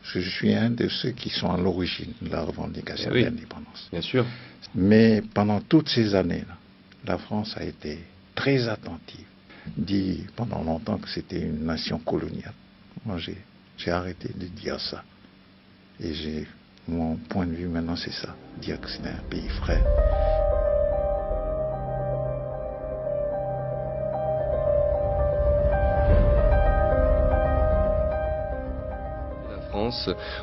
Je suis un de ceux qui sont à l'origine de la revendication de l'indépendance. Bien sûr. Mais pendant toutes ces années-là, la France a été très attentive. Dit pendant longtemps que c'était une nation coloniale. Moi, j'ai arrêté de dire ça. Et mon point de vue maintenant, c'est ça. Dire que c'est un pays frère.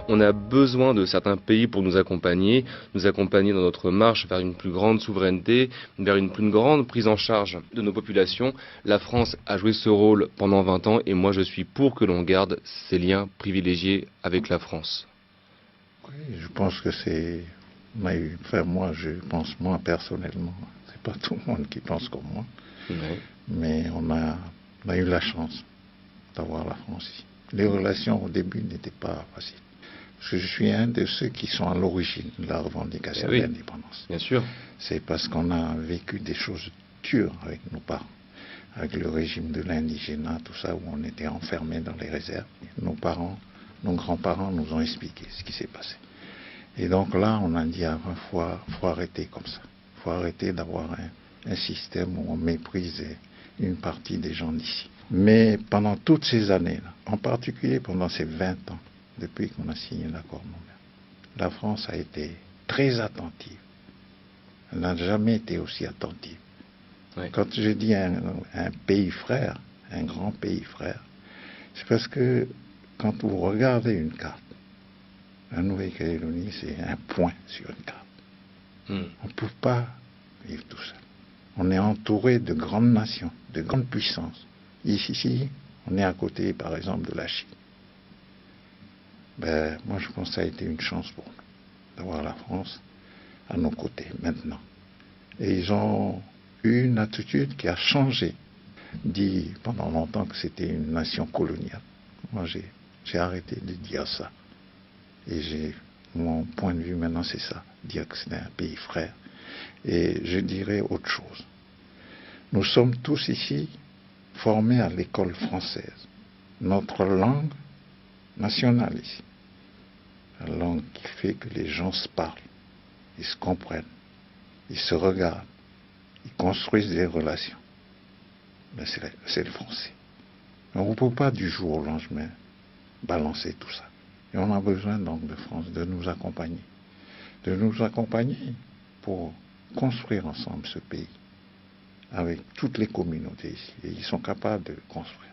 On a besoin de certains pays pour nous accompagner dans notre marche vers une plus grande souveraineté, vers une plus grande prise en charge de nos populations. La France a joué ce rôle pendant 20 ans et moi je suis pour que l'on garde ces liens privilégiés avec la France. Oui, je pense que c'est... Enfin, moi, je pense moi personnellement. C'est pas tout le monde qui pense comme moi. Oui. Mais on a eu la chance d'avoir la France ici. Les relations au début n'étaient pas faciles. Je suis un de ceux qui sont à l'origine de la revendication de l'indépendance. Bien sûr. C'est parce qu'on a vécu des choses dures avec nos parents, avec le régime de l'indigénat, tout ça, où on était enfermés dans les réserves. Nos parents, nos grands-parents nous ont expliqué ce qui s'est passé. Et donc là, on a dit, faut arrêter comme ça. Il faut arrêter d'avoir un système où on méprise une partie des gens d'ici. Mais pendant toutes ces années-là, en particulier pendant ces 20 ans, depuis qu'on a signé l'accord mondial, la France a été très attentive. Elle n'a jamais été aussi attentive. Oui. Quand je dis un pays frère, un grand pays frère, c'est parce que quand vous regardez une carte, la Nouvelle-Calédonie, c'est un point sur une carte. On ne peut pas vivre tout seul. On est entouré de grandes nations, de grandes puissances. Ici, on est à côté, par exemple, de la Chine. Moi, je pense que ça a été une chance pour nous, d'avoir la France à nos côtés, maintenant. Et ils ont eu une attitude qui a changé. Dit pendant longtemps que c'était une nation coloniale. Moi, j'ai arrêté de dire ça. Et mon point de vue maintenant, c'est ça. Dire que c'est un pays frère. Et je dirais autre chose. Nous sommes tous ici formés à l'école française. Notre langue nationale ici. La langue qui fait que les gens se parlent, ils se comprennent, ils se regardent, ils construisent des relations. C'est le français. On ne peut pas du jour au lendemain balancer tout ça. Et on a besoin donc de France, de nous accompagner. De nous accompagner pour construire ensemble ce pays. Avec toutes les communautés ici. Et ils sont capables de le construire.